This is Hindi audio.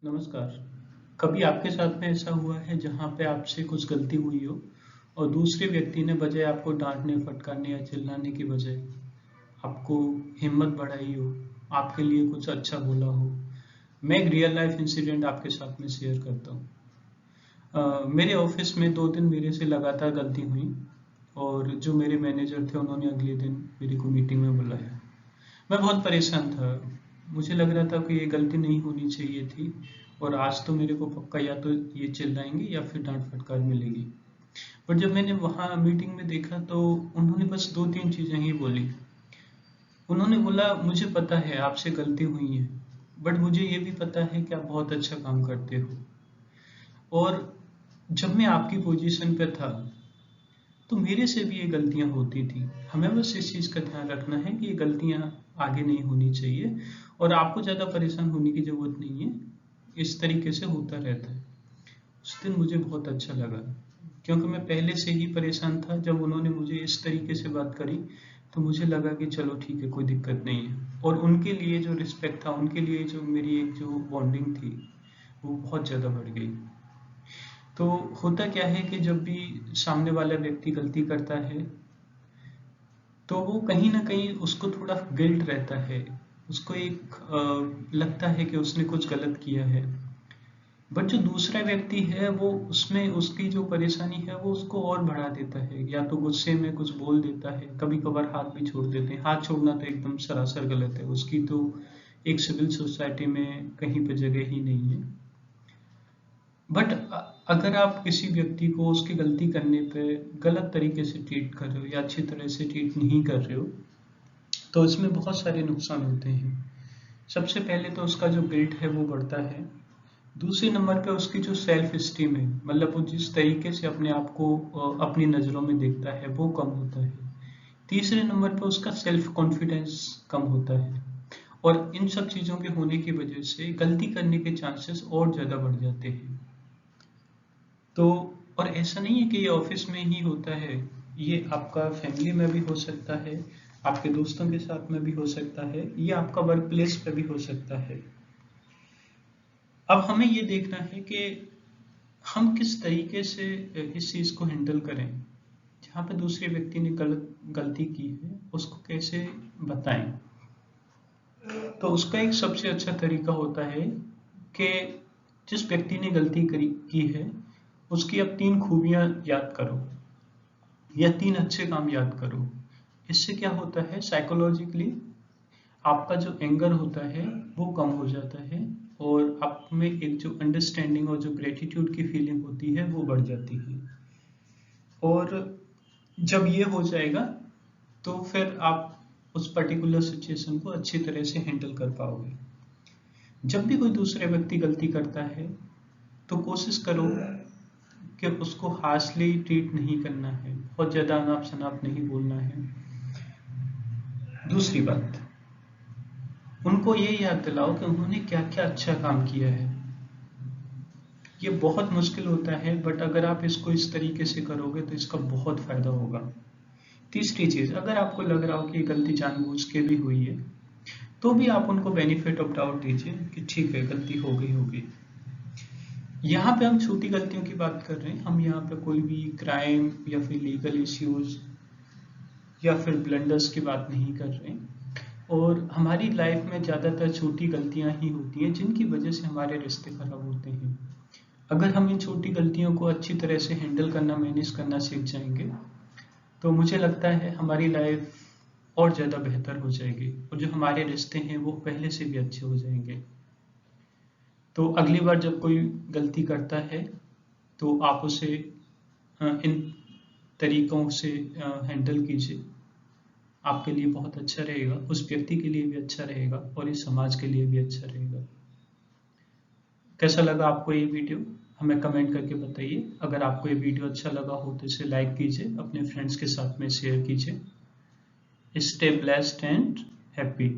नमस्कार। कभी आपके साथ में ऐसा हुआ है जहाँ पे आपसे कुछ गलती हुई हो और दूसरे व्यक्ति ने बजाय आपको डांटने, फटकारने या चिल्लाने की बजाय आपको हिम्मत बढ़ाई हो, आपके लिए कुछ अच्छा बोला हो? मैं एक रियल लाइफ इंसिडेंट आपके साथ में शेयर करता हूँ। मेरे ऑफिस में 2 दिन मेरे से लगातार गलती हुई और जो मेरे मैनेजर थे उन्होंने अगले दिन मेरे को मीटिंग में बुलाया। मैं बहुत परेशान था। मुझे लग रहा था कि ये गलती नहीं होनी चाहिए थी और आज तो मेरे को पक्का या तो ये चिल्लाएंगे या फिर डांट फटकार मिलेगी। पर जब मैंने वहाँ मीटिंग में देखा तो उन्होंने बस 2-3 चीजें ही बोली। उन्होंने बोला, मुझे पता है आपसे गलती हुई है, बट मुझे ये भी पता है कि आप बहुत अच्छा काम करते हो और जब मैं आपकी पोजीशन पे था तो मेरे से भी ये गलतियां होती थी। हमें बस इस चीज का ध्यान रखना है कि ये गलतियां आगे नहीं होनी चाहिए और आपको ज्यादा परेशान होने की जरूरत नहीं है। इस तरीके से होता रहता है। उस दिन मुझे बहुत अच्छा लगा क्योंकि मैं पहले से ही परेशान था। जब उन्होंने मुझे इस तरीके से बात करी तो मुझे लगा कि चलो ठीक है, कोई दिक्कत नहीं है। और उनके लिए जो रिस्पेक्ट था, उनके लिए जो मेरी एक जो बॉन्डिंग थी, वो बहुत ज्यादा बढ़ गई। तो होता क्या है कि जब भी सामने वाला व्यक्ति गलती करता है तो वो कहीं ना कहीं उसको थोड़ा गिल्ट रहता है। उसको एक लगता है कि उसने कुछ गलत किया है। बट जो दूसरा व्यक्ति है वो उसमें उसकी जो परेशानी है वो उसको और बढ़ा देता है, या तो गुस्से में कुछ बोल देता है, कभी कभार हाथ भी छोड़ देते हैं। हाथ छोड़ना तो एकदम सरासर गलत है, उसकी तो एक सिविल सोसाइटी में कहीं पे जगह ही नहीं है। बट अगर आप किसी व्यक्ति को उसकी गलती करने पे गलत तरीके से ट्रीट कर रहे हो या अच्छी तरह से ट्रीट नहीं कर रहे हो तो इसमें बहुत सारे नुकसान होते हैं। सबसे पहले तो उसका जो गिल्ट है वो बढ़ता है। दूसरे नंबर पे उसकी जो सेल्फ स्टीम है, मतलब वो जिस तरीके से अपने आप को अपनी नज़रों में देखता है वो कम होता है। तीसरे नंबर पे उसका सेल्फ कॉन्फिडेंस कम होता है। और इन सब चीज़ों के होने की वजह से गलती करने के चांसेस और ज़्यादा बढ़ जाते हैं। तो और ऐसा नहीं है कि ये ऑफिस में ही होता है, ये आपका फैमिली में भी हो सकता है, आपके दोस्तों के साथ में भी हो सकता है, ये आपका वर्क प्लेस पे भी हो सकता है। अब हमें ये देखना है कि हम किस तरीके से इस चीज को हैंडल करें। जहाँ पे दूसरे व्यक्ति ने गलती की है उसको कैसे बताएं। तो उसका एक सबसे अच्छा तरीका होता है कि जिस व्यक्ति ने गलती की है उसकी अब 3 खूबियां याद करो या 3 अच्छे काम याद करो। इससे क्या होता है, साइकोलॉजिकली आपका जो एंगर होता है वो कम हो जाता है और आप में एक जो अंडरस्टैंडिंग और जो ग्रेटिट्यूड की फीलिंग होती है वो बढ़ जाती है। और जब ये हो जाएगा तो फिर आप उस पर्टिकुलर सिचुएशन को अच्छी तरह से हैंडल कर पाओगे। जब भी कोई दूसरा व्यक्ति गलती करता है तो कोशिश करो कि उसको हार्शली ट्रीट नहीं करना है, बहुत ज्यादा अनाप शनाप नहीं बोलना है। दूसरी बात, उनको ये याद दिलाओ कि उन्होंने क्या क्या अच्छा काम किया है। ये बहुत मुश्किल होता है बट अगर आप इसको इस तरीके से करोगे तो इसका बहुत फायदा होगा। तीसरी चीज, अगर आपको लग रहा हो कि ये गलती जानबूझ के भी हुई है तो भी आप उनको बेनिफिट ऑफ डाउट दीजिए कि ठीक है, गलती हो गई होगी। यहाँ पे हम छोटी गलतियों की बात कर रहे हैं, हम यहाँ पे कोई भी क्राइम या फिर लीगल इश्यूज या फिर ब्लंडर्स की बात नहीं कर रहे हैं। और हमारी लाइफ में ज़्यादातर छोटी गलतियां ही होती हैं जिनकी वजह से हमारे रिश्ते खराब होते हैं। अगर हम इन छोटी गलतियों को अच्छी तरह से हैंडल करना, मैनेज करना सीख जाएंगे तो मुझे लगता है हमारी लाइफ और ज़्यादा बेहतर हो जाएगी और जो हमारे रिश्ते हैं वो पहले से भी अच्छे हो जाएंगे। तो अगली बार जब कोई गलती करता है तो आप उसे इन तरीकों से हैंडल कीजिए। आपके लिए बहुत अच्छा रहेगा, उस व्यक्ति के लिए भी अच्छा रहेगा और इस समाज के लिए भी अच्छा रहेगा। कैसा लगा आपको ये वीडियो, हमें कमेंट करके बताइए। अगर आपको ये वीडियो अच्छा लगा हो तो इसे लाइक कीजिए, अपने फ्रेंड्स के साथ में शेयर कीजिए। Stay blessed and happy.